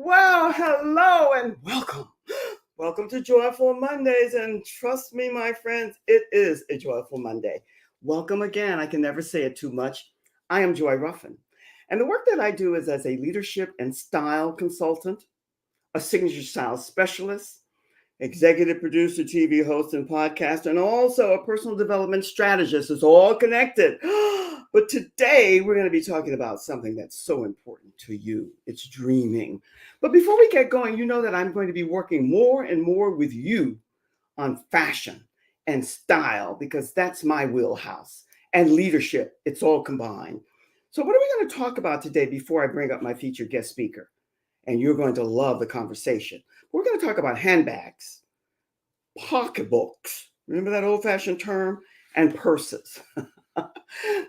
Well, hello and welcome. Welcome to Joyful Mondays. And trust me, my friends, it is a joyful Monday. Welcome again. I can never say it too much. I am Joy Ruffin. And the work that I do is as a leadership and style consultant, a signature style specialist, executive producer, TV host, and podcaster, and also a personal development strategist. It's all connected. But today we're going to be talking about something that's so important to you. It's dreaming. But before we get going, you know that I'm going to be working more and more with you on fashion and style because that's my wheelhouse, and leadership. It's all combined. So, what are we going to talk about today before I bring up my featured guest speaker? And you're going to love the conversation. We're going to talk about handbags, pocketbooks, remember that old-fashioned term, and purses.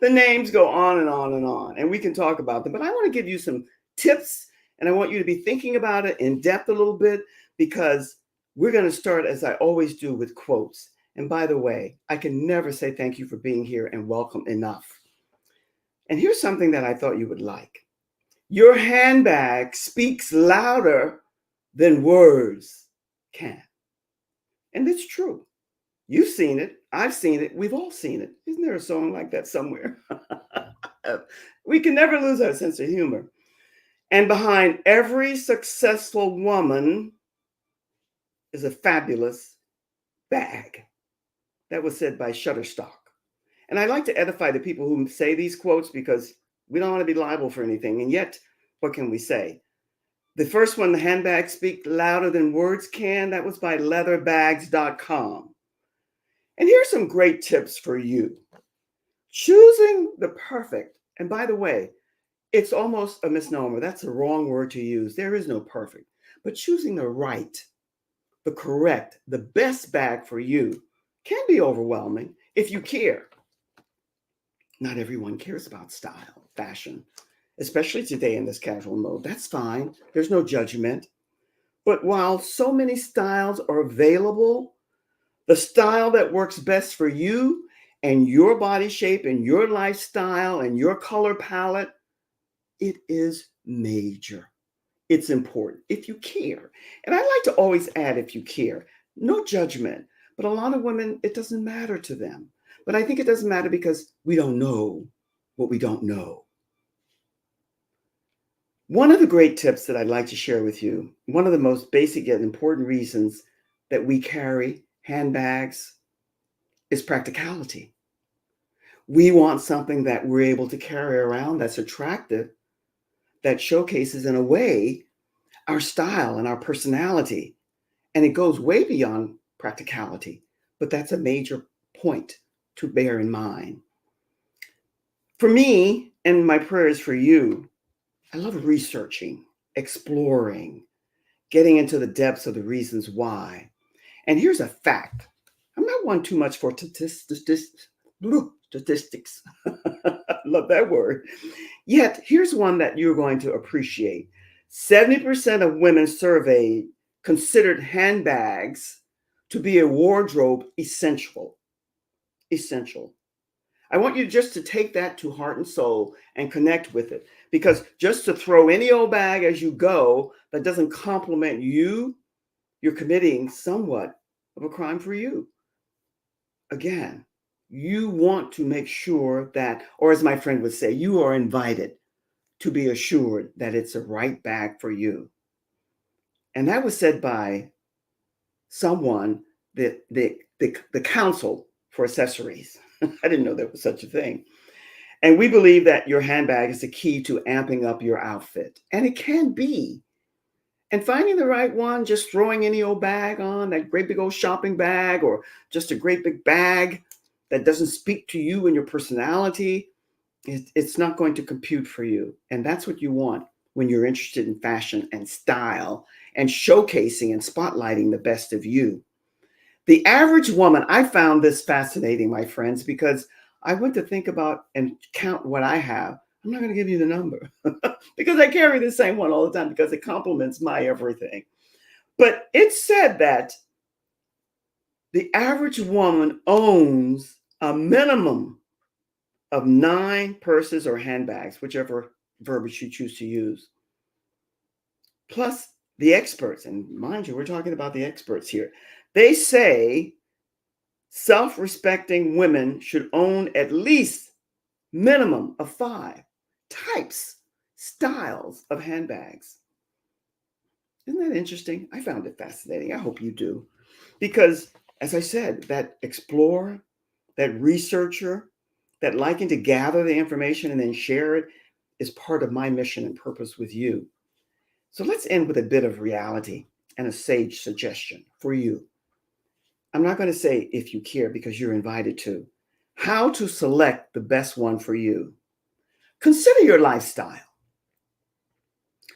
The names go on and on and on, and we can talk about them. But I want to give you some tips, and I want you to be thinking about it in depth a little bit because we're going to start, as I always do, with quotes. And by the way, I can never say thank you for being here and welcome enough. And here's something that I thought you would like. Your handbag speaks louder than words can. And it's true. You've seen it. I've seen it. We've all seen it. Isn't there a song like that somewhere? We can never lose our sense of humor. And behind every successful woman is a fabulous bag. That was said by Shutterstock. And I like to edify the people who say these quotes because we don't want to be liable for anything. And yet, what can we say? The first one, the handbags speak louder than words can. That was by leatherbags.com. And here's some great tips for you. Choosing the perfect, and by the way, it's almost a misnomer. That's the wrong word to use. There is no perfect, but choosing the right, the correct, the best bag for you can be overwhelming if you care. Not everyone cares about style, fashion, especially today in this casual mode. That's fine. There's no judgment. But while so many styles are available, the style that works best for you and your body shape and your lifestyle and your color palette, it is major. It's important if you care. And I like to always add if you care. No judgment. But a lot of women, it doesn't matter to them. But I think it doesn't matter because we don't know what we don't know. One of the great tips that I'd like to share with you, one of the most basic yet important reasons that we carry handbags is practicality. We want something that we're able to carry around that's attractive, that showcases in a way our style and our personality. And it goes way beyond practicality, but that's a major point to bear in mind. For me, and my prayers for you, I love researching, exploring, getting into the depths of the reasons why. And here's a fact. I'm not one too much for statistics. Love that word. Yet, here's one that you're going to appreciate. 70% of women surveyed considered handbags to be a wardrobe essential. Essential. I want you just to take that to heart and soul and connect with it. Because just to throw any old bag as you go that doesn't compliment you, you're committing somewhat of a crime for you. Again, you want to make sure that, or as my friend would say, you are invited to be assured that it's a right bag for you. And that was said by someone, the council for accessories. I didn't know there was such a thing. And we believe that your handbag is the key to amping up your outfit. And it can be. And finding the right one, just throwing any old bag on, that great big old shopping bag, or just a great big bag that doesn't speak to you and your personality, it's not going to compute for you. And that's what you want when you're interested in fashion and style and showcasing and spotlighting the best of you. The average woman, I found this fascinating, my friends, because I went to think about and count what I have. I'm not going to give you the number because I carry the same one all the time because it complements my everything. But it said that the average woman owns a minimum of 9 purses or handbags, whichever verbiage you choose to use. Plus, the experts, and mind you, we're talking about the experts here, they say self-respecting women should own at least minimum of 5 types, styles of handbags. Isn't that interesting? I found it fascinating. I hope you do. Because, as I said, that explorer, that researcher, that liking to gather the information and then share it is part of my mission and purpose with you. So let's end with a bit of reality and a sage suggestion for you. I'm not going to say if you care because you're invited to. How to select the best one for you. Consider your lifestyle.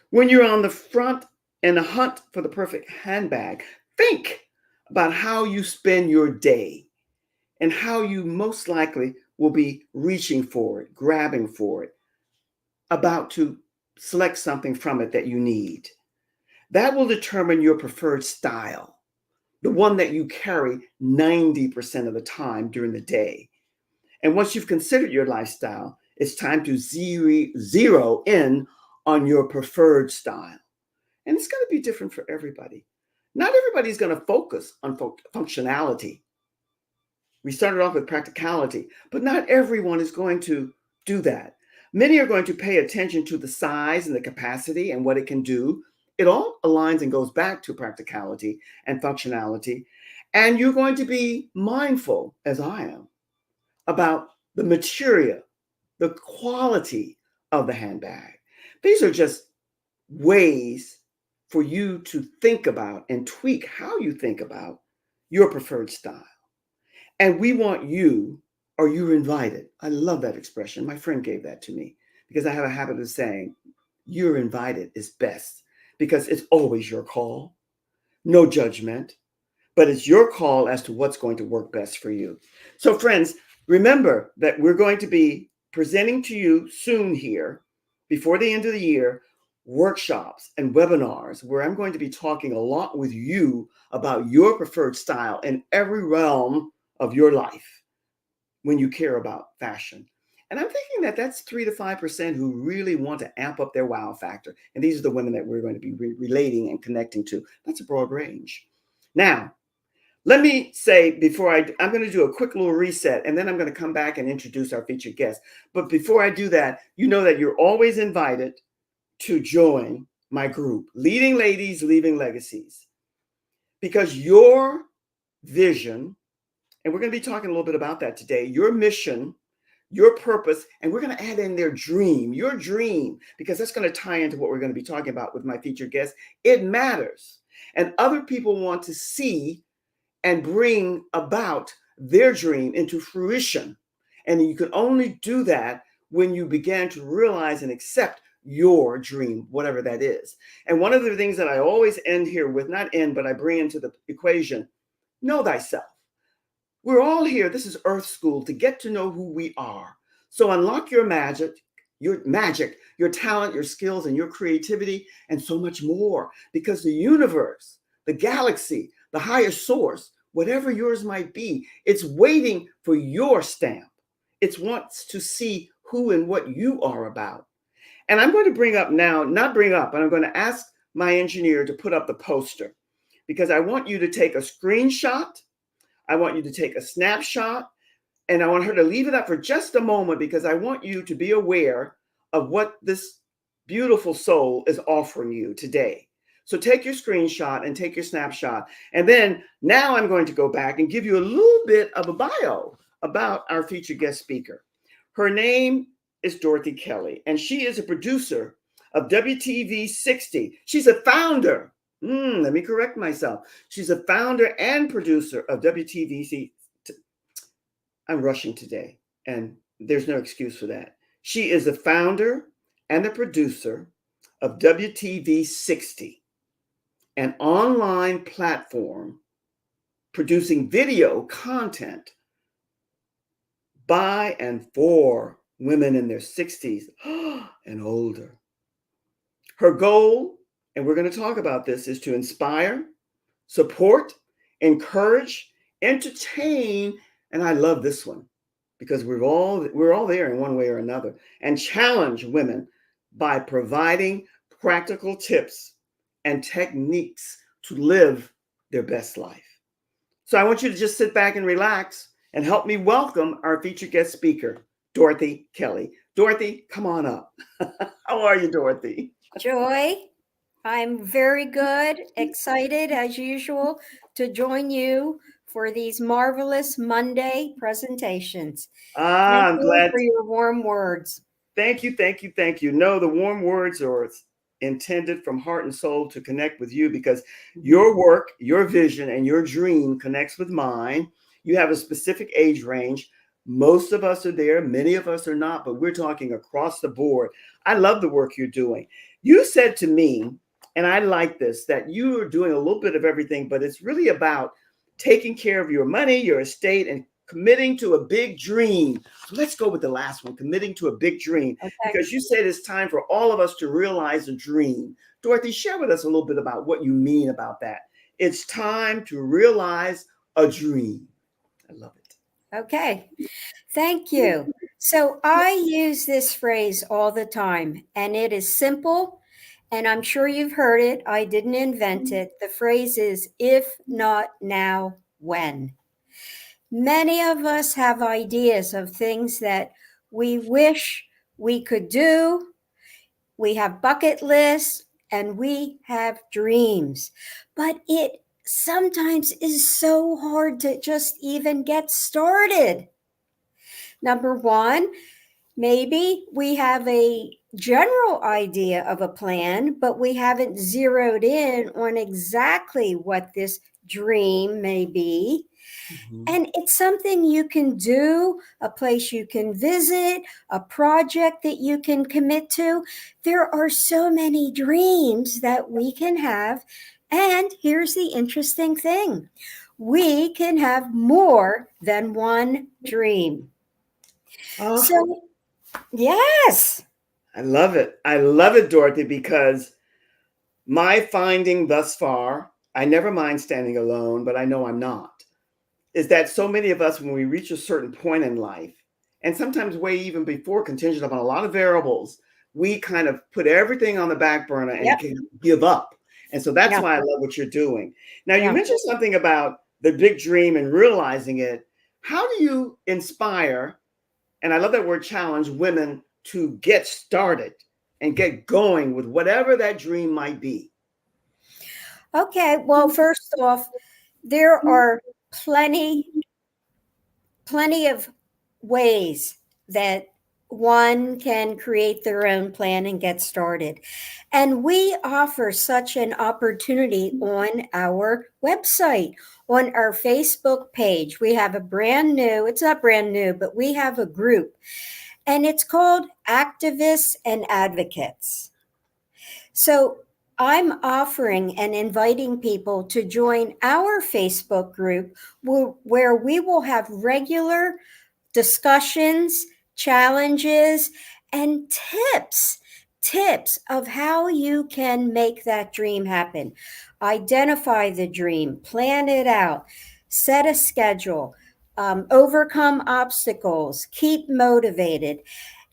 When you're on the front in the hunt for the perfect handbag, think about how you spend your day and how you most likely will be reaching for it, grabbing for it, about to select something from it that you need. That will determine your preferred style, the one that you carry 90% of the time during the day. And once you've considered your lifestyle, it's time to zero in on your preferred style. And it's going to be different for everybody. Not everybody's going to focus on functionality. We started off with practicality, but not everyone is going to do that. Many are going to pay attention to the size and the capacity and what it can do. It all aligns and goes back to practicality and functionality. And you're going to be mindful, as I am, about the material, the quality of the handbag. These are just ways for you to think about and tweak how you think about your preferred style. And we want you, or you're invited. I love that expression. My friend gave that to me because I have a habit of saying, you're invited is best because it's always your call, no judgment, but it's your call as to what's going to work best for you. So, friends, remember that we're going to be presenting to you soon here, before the end of the year, workshops and webinars where I'm going to be talking a lot with you about your preferred style in every realm of your life when you care about fashion. And I'm thinking that that's 3 to 5% who really want to amp up their wow factor. And these are the women that we're going to be relating and connecting to. That's a broad range. Now, let me say before I'm going to do a quick little reset, and then I'm going to come back and introduce our featured guest. But before I do that, you know that you're always invited to join my group, Leading Ladies, Leaving Legacies, because your vision, and we're going to be talking a little bit about that today, your mission, your purpose, and we're going to add in their dream, your dream, because that's going to tie into what we're going to be talking about with my featured guest. It matters. And other people want to see and bring about their dream into fruition. And you can only do that when you begin to realize and accept your dream, whatever that is. And one of the things that I always end here with, not end, but I bring into the equation, know thyself. We're all here. This is Earth School to get to know who we are. So unlock your magic, your talent, your skills, and your creativity, and so much more. Because the universe, the galaxy, the higher source, whatever yours might be, it's waiting for your stamp. It wants to see who and what you are about. And I'm going to bring up now, not bring up, but I'm going to ask my engineer to put up the poster because I want you to take a screenshot. I want you to take a snapshot, and I want her to leave it up for just a moment because I want you to be aware of what this beautiful soul is offering you today. So take your screenshot and take your snapshot. And then now I'm going to go back and give you a little bit of a bio about our featured guest speaker. Her name is Dorothy Kelly, and she is a producer of WTV 60. She's a founder. Let me correct myself. She's a founder and producer of WTVC. I'm rushing today, and there's no excuse for that. She is the founder and the producer of WTV 60, an online platform producing video content by and for women in their 60s and older. Her goal, and we're going to talk about this, is to inspire, support, encourage, entertain, and I love this one because we're all there in one way or another, and challenge women by providing practical tips and techniques to live their best life. So I want you to just sit back and relax and help me welcome our featured guest speaker, Dorothy Kelly. Dorothy, come on up. How are you, Dorothy? Joy, I'm very good, excited as usual to join you for these marvelous Monday presentations. Thank I'm you glad. for your warm words. Thank you, thank you, thank you. No, the warm words are intended from heart and soul to connect with you because Mhm. your work, your vision, and your dream connects with mine. You have a specific age range. Most of us are there, many of us are not, but we're talking across the board. I love the work you're doing. You said to me, and I like this, that you are doing a little bit of everything, but it's really about taking care of your money, your estate, and committing to a big dream. So let's go with the last one, committing to a big dream, Okay. because you said it's time for all of us to realize a dream. Dorothy, share with us a little bit about what you mean about that. It's time to realize a dream. I love it. Okay. Thank you. So I use this phrase all the time, and it is simple, and I'm sure you've heard it. I didn't invent it. The phrase is, if not now, when? Many of us have ideas of things that we wish we could do. We have bucket lists and we have dreams, but it sometimes is so hard to just even get started. Number one, maybe we have a general idea of a plan, but we haven't zeroed in on exactly what this dream may be. Mhm. And it's something you can do, a place you can visit, a project that you can commit to. There are so many dreams that we can have. And here's the interesting thing, we can have more than one dream. Oh, So, yes. I love it. I love it, Dorothy, because my finding thus far, I never mind standing alone, but I know I'm not, is that so many of us, when we reach a certain point in life, and sometimes way even before, contingent upon a lot of variables, we kind of put everything on the back burner and Yep. give up. And so that's Yeah. why I love what you're doing. Now, you Yeah. mentioned something about the big dream and realizing it. How do you inspire, and I love that word challenge, women to get started and get going with whatever that dream might be? Okay. Well, first off, there are plenty plenty of ways that one can create their own plan and get started. And we offer such an opportunity on our website, on our Facebook page. We have a brand new, it's not brand new, but we have a group, and it's called Activists and Advocates. So I'm offering and inviting people to join our Facebook group where we will have regular discussions, challenges, and tips of how you can make that dream happen. Identify the dream, plan it out, set a schedule, overcome obstacles, keep motivated.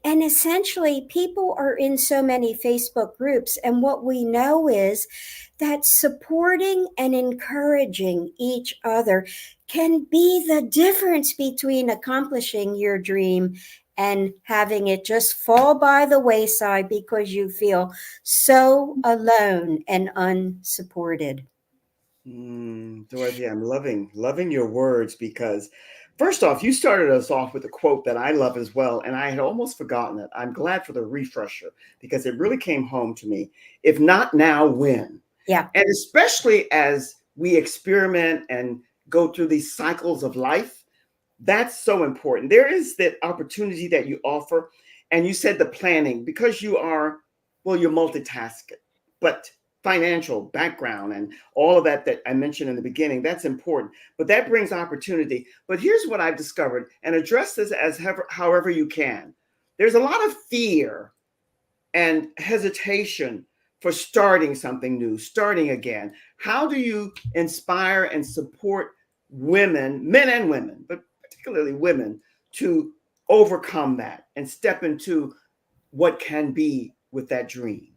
And essentially, people are in so many Facebook groups. And what we know is that supporting and encouraging each other can be the difference between accomplishing your dream and having it just fall by the wayside because you feel so alone and unsupported. Dorothy, I'm loving your words because first off, you started us off with a quote that I love as well, and I had almost forgotten it. I'm glad for the refresher because it really came home to me. If not now, when? Yeah. And especially as we experiment and go through these cycles of life, that's so important. There is that opportunity that you offer, and you said the planning because you are, well, you're multitasking, but financial background and all of that that I mentioned in the beginning, that's important. But that brings opportunity. But here's what I've discovered, and address this as however you can. There's a lot of fear and hesitation for starting something new, starting again. How do you inspire and support women, men and women, but particularly women, to overcome that and step into what can be with that dream?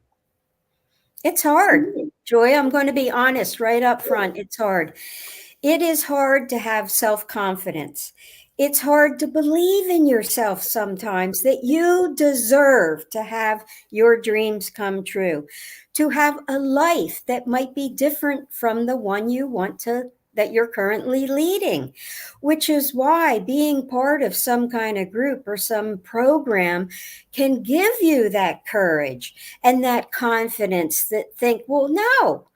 It's hard. Joy, I'm going to be honest right up front. It's hard. It is hard to have self confidence. It's hard to believe in yourself sometimes that you deserve to have your dreams come true, to have a life that might be different from the one you want to, that you're currently leading, which is why being part of some kind of group or some program can give you that courage and that confidence that think, well, no,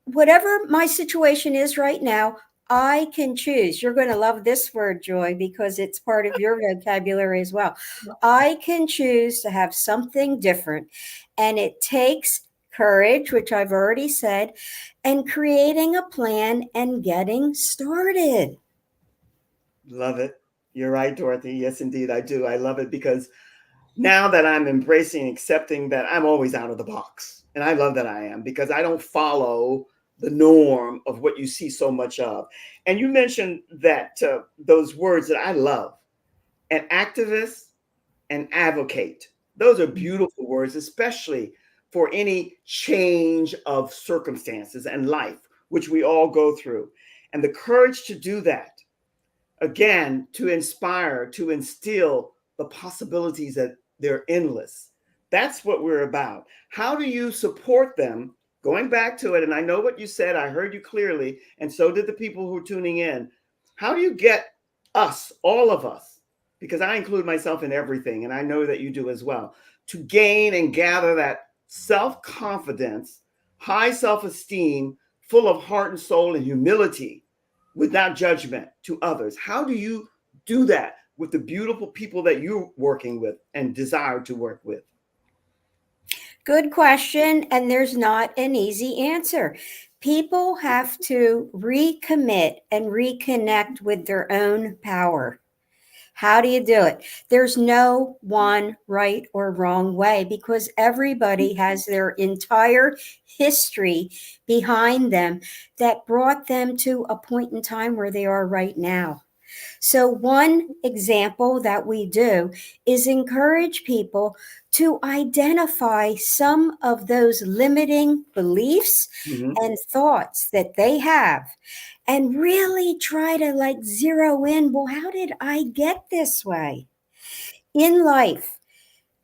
whatever my situation is right now, I can choose. You're going to love this word, Joy, because it's part of your vocabulary as well. I can choose to have something different. And it takes courage, which I've already said, and creating a plan and getting started. Love it. You're right, Dorothy. Yes, indeed, I do. I love it because now that I'm embracing, accepting that I'm always out of the box. And I love that I am because I don't follow the norm of what you see so much of. And you mentioned that those words that I love, an activist and advocate. Those are beautiful words, especially for any change of circumstances and life, which we all go through. And the courage to do that, again, to inspire, to instill the possibilities that they're endless. That's what we're about. How do you support them? Going back to it, and I know what you said, I heard you clearly, and so did the people who are tuning in. How do you get us, all of us, because I include myself in everything, and I know that you do as well, to gain and gather that self confidence, high self esteem, full of heart and soul and humility without judgment to others? How do you do that with the beautiful people that you're working with and desire to work with? Good question. And there's not an easy answer. People have to recommit and reconnect with their own power. How do you do it? There's no one right or wrong way because everybody has their entire history behind them that brought them to a point in time where they are right now. So, one example that we do is encourage people to identify some of those limiting beliefs Mhm. and thoughts that they have and really try to like zero in. Well, how did I get this way in life?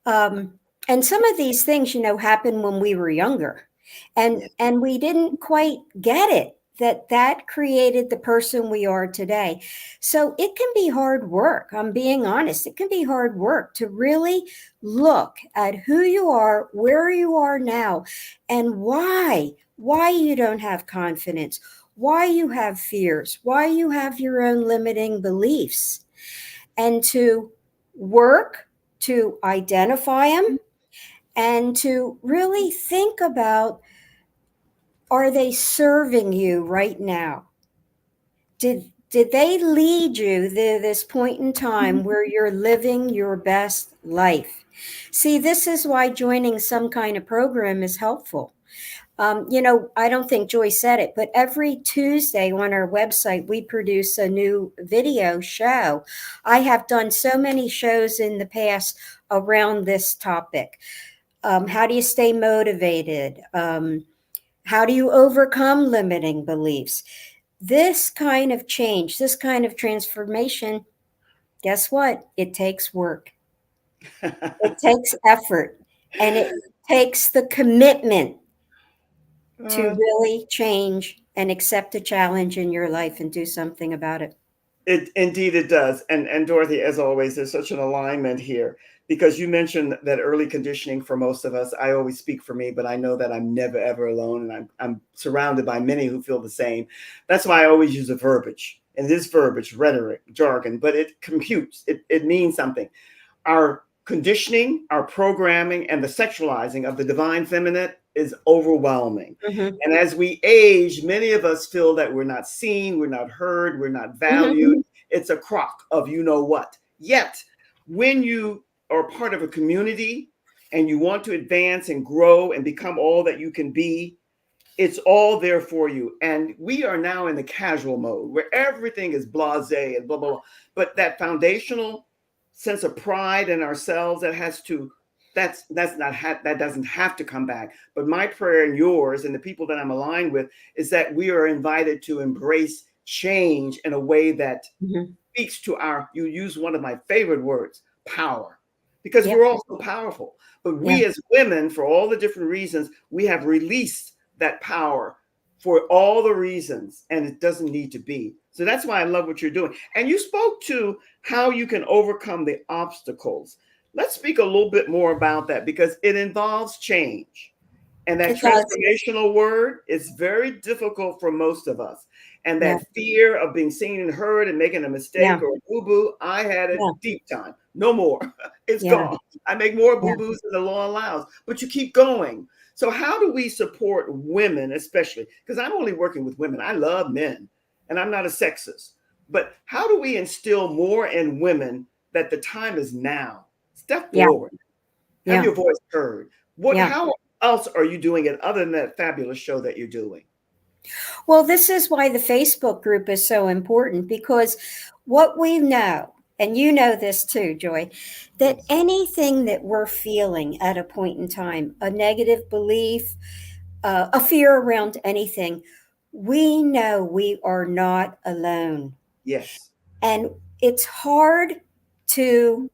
And some of these things, happen when we were younger, and Yeah. we didn't quite get it that created the person we are today. So it can be hard work. I'm being honest. It can be hard work to really look at who you are, where you are now, and why you don't have confidence, why you have fears, why you have your own limiting beliefs, and to work to identify them and to really think about, are they serving you right now? Did they lead you to this point in time where you're living your best life? See, this is why joining some kind of program is helpful. I don't think Joy said it, but every Tuesday on our website, we produce a new video show. I have done so many shows in the past around this topic. How do you stay motivated? How do you overcome limiting beliefs? This kind of change, this kind of transformation, guess what? It takes work, it takes effort, and it takes the commitment to Uh, really change and accept a challenge in your life and do something about it. It indeed it does. And Dorothy, as always, there's such an alignment here because you mentioned that early conditioning for most of us. I always speak for me, but I know that I'm never ever alone, and I'm surrounded by many who feel the same. That's why I always use a verbiage. And this verbiage, rhetoric, jargon, but it computes. It means something. Our conditioning, our programming, and the sexualizing of the divine feminine is overwhelming. Mhm, And as we age, many of us feel that we're not seen, we're not heard, we're not mhm. valued. It's a crock of you know what. Yet, when you are part of a community and you want to advance and grow and become all that you can be, it's all there for you. And we are now in the casual mode where everything is blasé and blah. But that foundational sense of pride in ourselves that has to that's not that doesn't have to come back. But my prayer and yours and the people that I'm aligned with is that we are invited to embrace change in a way that Mhm. speaks to our, you use one of my favorite words, power, because Yeah. we're also powerful. But Yeah. we as women, for all the different reasons, we have released that power for all the reasons, and it doesn't need to be. So that's why I love what you're doing. And you spoke to how you can overcome the obstacles. Let's speak a little bit more about that because it involves change. And that It does. transformational word is very difficult for most of us. And Yeah. that fear of being seen and heard and making a Yeah. mistake or boo boo, I had it Yeah. deep time. No more. It's Yeah. gone. I make more Yeah. boo boos than the law allows, but you keep going. So, how do we support women, especially? Because I'm only working with women. I love men and I'm not a sexist. But how do we instill more in women that the time is now? Step Yeah. forward, have Yeah. your voice heard. Yeah. How else are you doing it other than that fabulous show that you're doing? Well, this is why the Facebook group is so important because what we know, and you know this too, Joy, that Yes. anything that we're feeling at a point in time, a negative belief, a fear around anything, we know we are not alone. Yes. And it's hard to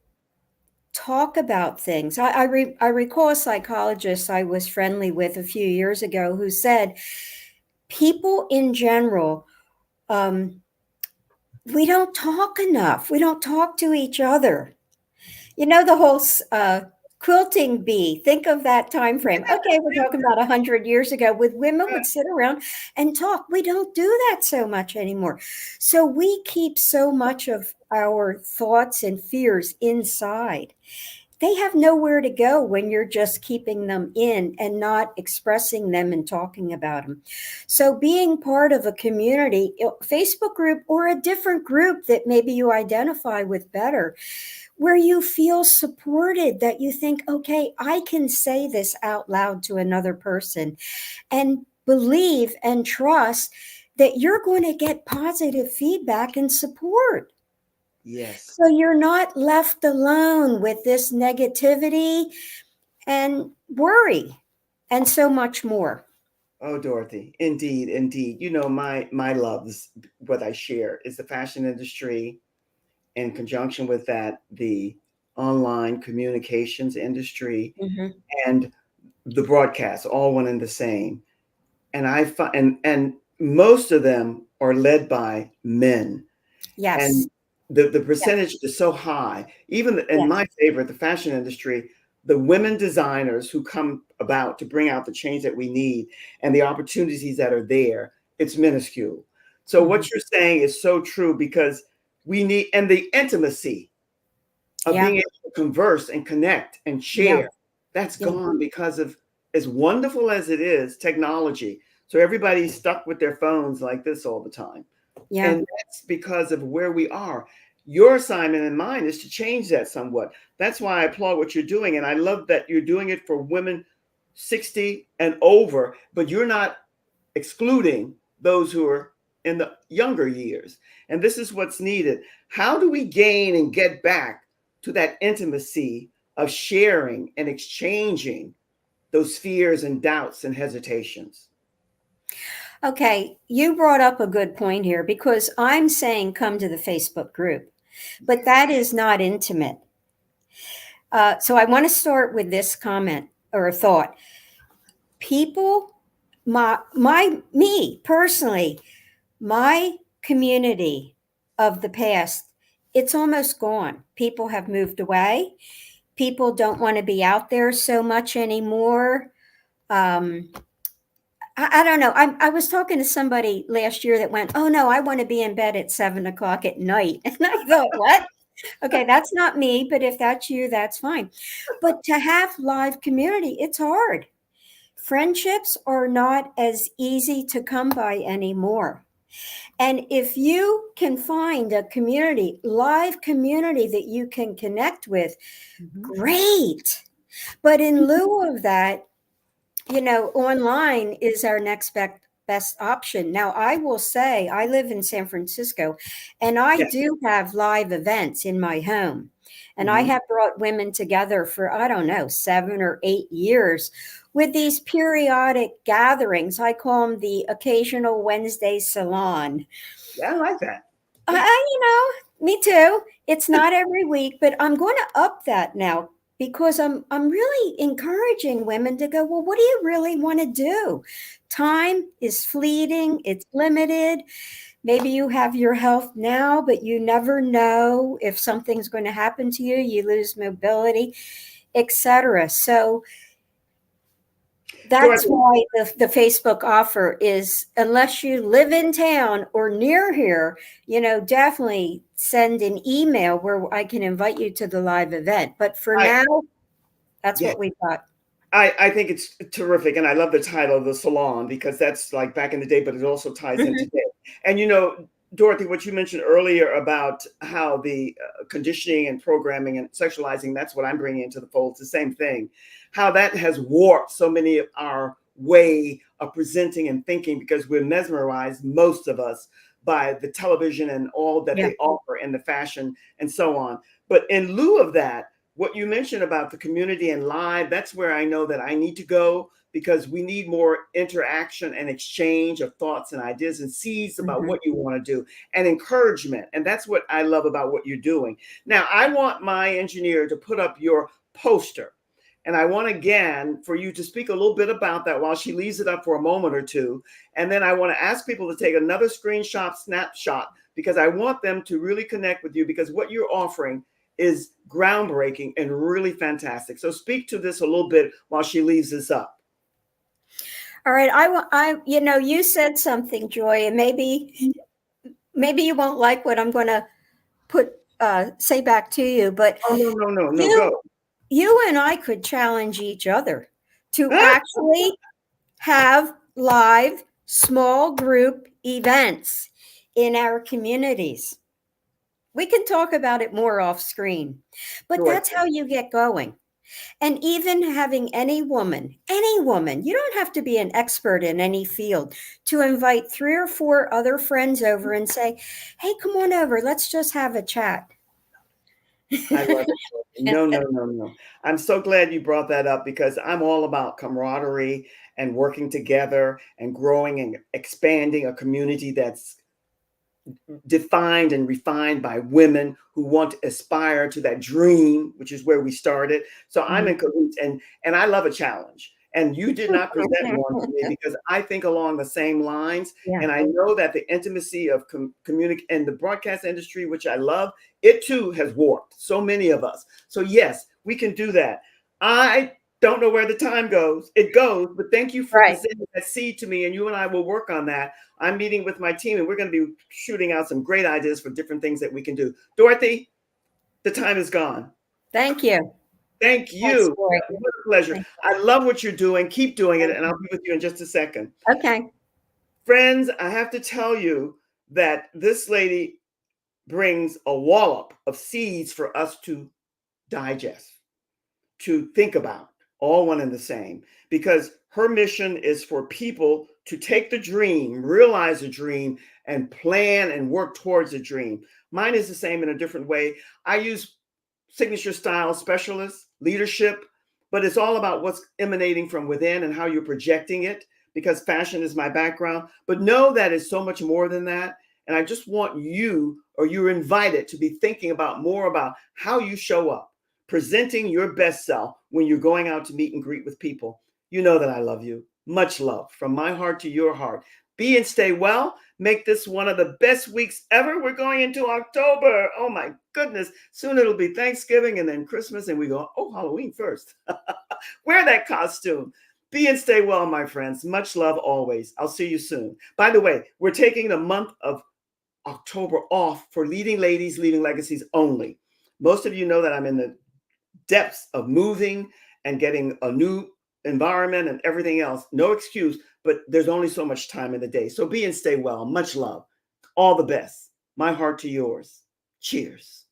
talk about things. I recall a psychologist I was friendly with a few years ago who said people in general, um, we don't talk enough. We don't talk to each other. You know, the whole quilting bee. Think of that time frame. Okay, we're talking about 100 years ago. With women would sit around and talk. We don't do that so much anymore. So we keep so much of our thoughts and fears inside. They have nowhere to go when you're just keeping them in and not expressing them and talking about them. So, being part of a community, Facebook group, or a different group that maybe you identify with better, where you feel supported, that you think, okay, I can say this out loud to another person and believe and trust that you're going to get positive feedback and support. Yes. So you're not left alone with this negativity and worry and so much more. Oh, Dorothy, indeed, indeed. You know, my loves, what I share is the fashion industry. In conjunction with that, the online communications industry Mhm. and the broadcast, all one and the same. And I find, and most of them are led by men, Yes. and the Yes. percentage is so high. Even in Yes. my favorite, the fashion industry, the women designers who come about to bring out the change that we need and the opportunities that are there, it's minuscule. So Mhm. what you're saying is so true because we need, and the intimacy of Yeah. being able to converse and connect and Yeah. share, that's Yeah. gone because of, as wonderful as it is, technology. So everybody's stuck with their phones like this all the time. Yeah. And that's because of where we are. Your assignment and mine is to change that somewhat. That's why I applaud what you're doing. And I love that you're doing it for women 60 and over, but you're not excluding those who are in the younger years. And this is what's needed. How do we gain and get back to that intimacy of sharing and exchanging those fears and doubts and hesitations? Okay. You brought up a good point here because I'm saying come to the Facebook group, but that is not intimate. So I want to start with this comment or thought. People, me personally, my community of the past, it's almost gone. People have moved away. People don't want to be out there so much anymore. Um, I don't know. I was talking to somebody last year that went, "Oh no, I want to be in bed at 7 o'clock at night," and I thought, "What? Okay, that's not me. But if that's you, that's fine." But to have live community, it's hard. Friendships are not as easy to come by anymore. And if you can find a community, live community that you can connect with, Mhm. great. But in lieu of that, online is our next best option. Now, I will say I live in San Francisco and I Yes. do have live events in my home. And I Mhm. have brought women together for, I don't know, 7 or 8 years with these periodic gatherings. I call them the occasional Wednesday salon. Yeah, I like that. Me too. It's not every week, but I'm going to up that now because I'm really encouraging women to go, well, what do you really want to do? Time is fleeting, it's limited. Maybe you have your health now, but you never know if something's going to happen to you, you lose mobility, etc. So that's Dorothy, why the Facebook offer is, unless you live in town or near here, definitely send an email where I can invite you to the live event. But for I now, that's yeah, what we got. I think it's terrific, and I love the title of the salon because that's like back in the day, but it also ties in Mhm. today. And Dorothy, what you mentioned earlier about how the conditioning and programming and sexualizing, that's what I'm bringing into the fold. It's the same thing. How that has warped so many of our way of presenting and thinking because we're mesmerized, most of us, by the television and all that Yeah. they offer and the fashion and so on. But in lieu of that, what you mentioned about the community and live, that's where I know that I need to go because we need more interaction and exchange of thoughts and ideas and seeds about Mhm. what you want to do and encouragement. And that's what I love about what you're doing. Now, I want my engineer to put up your poster. And I want again for you to speak a little bit about that while she leaves it up for a moment or two. And then I want to ask people to take another screenshot, snapshot, because I want them to really connect with you because what you're offering is groundbreaking and really fantastic. So speak to this a little bit while she leaves this up. All right. You said something, Joy, and maybe you won't like what I'm going to say back to you, but Oh, no, no, no, no, you go. you and I could challenge each other to actually have live small group events in our communities. We can talk about it more off screen, but that's Dorothy. how you get going. And even having any woman, you don't have to be an expert in any field, to invite 3 or 4 other friends over and say, hey, come on over, let's just have a chat. I love it. No, no, no, no. I'm so glad you brought that up because I'm all about camaraderie and working together and growing and expanding a community that's defined and refined by women who want to aspire to that dream, which is where we started. So I'm in cahoots, and I love a challenge. And you did not present one to me because I think along the same lines. Yeah. And I know that the intimacy of communic and the broadcast industry, which I love, it too has warped so many of us. So yes, we can do that. I don't know where the time goes. It goes, but thank you for Right. presenting that seed to me, and you and I will work on that. I'm meeting with my team and we're going to be shooting out some great ideas for different things that we can do. Dorothy, the time is gone. Thank you. Thank Thanks, you. Joy. What a pleasure. Thank I love what you're doing. Keep doing it. thank And I'll be with you in just a second. you. Okay. Friends, I have to tell you that this lady brings a wallop of seeds for us to digest, to think about, all one and the same, because her mission is for people to take the dream, realize a dream, and plan and work towards a dream. Mine is the same in a different way. I use signature style specialists, leadership, but it's all about what's emanating from within and how you're projecting it because fashion is my background. But know that it's so much more than that. And I just want you, or you're invited to be thinking about more about how you show up, presenting your best self when you're going out to meet and greet with people. You know that I love you. Much love from my heart to your heart. Be and stay well. Make this one of the best weeks ever. We're going into October. Oh my goodness. Soon it'll be Thanksgiving and then Christmas, and we go, oh, Halloween first. Wear that costume. Be and stay well, my friends. Much love always. I'll see you soon. By the way, we're taking the month of October off for leading ladies, leaving legacies only. Most of you know that I'm in the depths of moving and getting a new environment and everything else. No excuse, but there's only so much time in the day. So be and stay well. Much love. All the best. My heart to yours. Cheers.